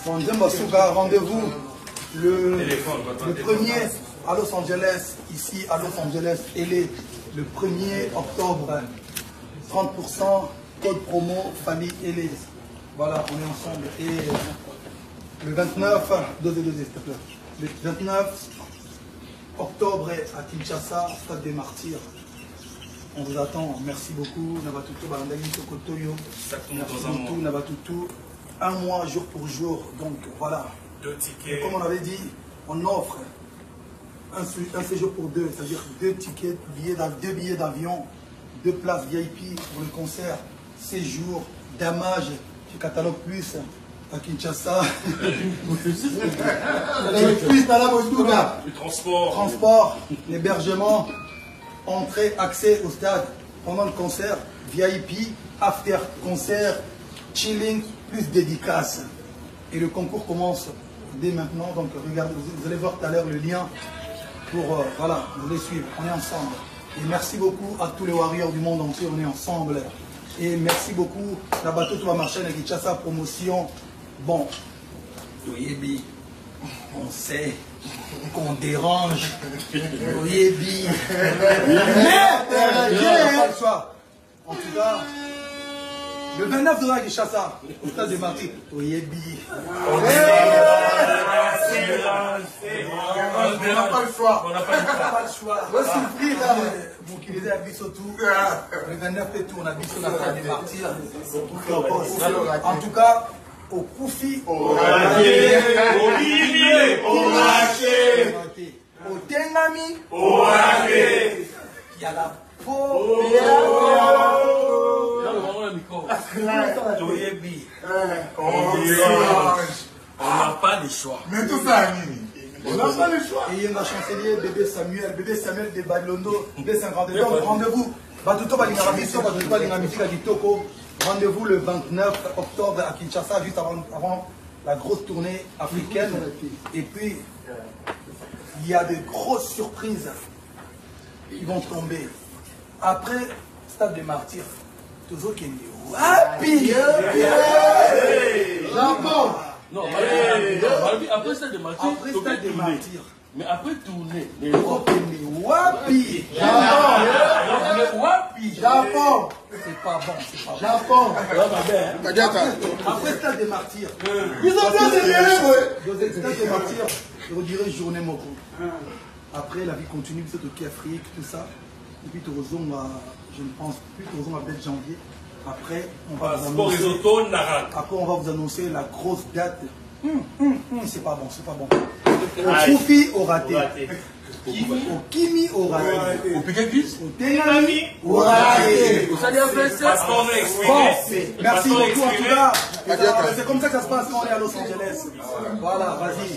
Bon, rendez-vous le 1er à Los Angeles, ici à Los Angeles, LA, le 1er octobre. 30% code promo famille LA. Voilà, on est ensemble. Et le 29, le 29 octobre à Kinshasa, Stade des Martyrs. On vous attend. Merci beaucoup. Nabatutu, Balandagi, Sokotoyo. Merci beaucoup, Nabatutu. Un mois, jour pour jour. Donc voilà. 2 tickets. Et comme on avait dit, on offre un séjour pour 2, c'est-à-dire 2 tickets, 2 billets d'avion, 2 places VIP pour le concert, séjour, damage chez Catalogue Plus à Kinshasa. Le transport. Transport, l'hébergement, entrée, accès au stade pendant le concert, VIP, after concert, chilling, plus dédicace. Et le concours commence dès maintenant, donc regardez, vous allez voir tout à l'heure le lien pour, voilà, vous les suivre, on est ensemble. Et merci beaucoup à tous les warriors du monde entier, on est ensemble. Et merci beaucoup, la bateau tout va marcher avec Kinshasa promotion. Bon, Toyebi, on sait qu'on dérange. Toyebi, en tout cas, le 29 de Kinshasa, au stade de Martyrs, Toyebi. On n'a pas le choix. On n'a pas le choix. Vous qui les avez surtout, le 29 et tout, on a vu sur la stade de Martyrs. En tout cas, au Koufi, au Olivier, au Raché, au Tengami, au Raché, il y a la peau. Toyebi. On n'a pas le choix. Mais tout ça, on n'a pas le choix. Et il y a un chancelier, bébé Samuel de Babilondo, B52. Donc rendez-vous, rendez-vous le 29 octobre à Kinshasa, juste avant la grosse tournée africaine. Et puis, il y a de grosses surprises qui vont tomber. Après, Stade des Martyrs, toujours qui est happy. Japon. Non, après Stade des Martyrs, après Stade des Martyrs. Mais après tourner, les Wapi. Japon. C'est pas bon, c'est pas bon. Japon. Après Stade des Martyrs. Ils ont bien Stade des Martyrs, je dirais journée Moko. Après, la vie continue, c'est au Afrique, tout ça. Et puis, je ne pense plus, à bête janvier. Après, on va vous annoncer la grosse date. C'est pas bon, c'est pas bon. Au Koufi, au raté. Au Kimi, au raté. Au Pékin-Fils, au Tengami, au raté. Bon, merci beaucoup en tout cas. C'est comme ça que ça se passe quand on est à Los Angeles. Voilà, vas-y.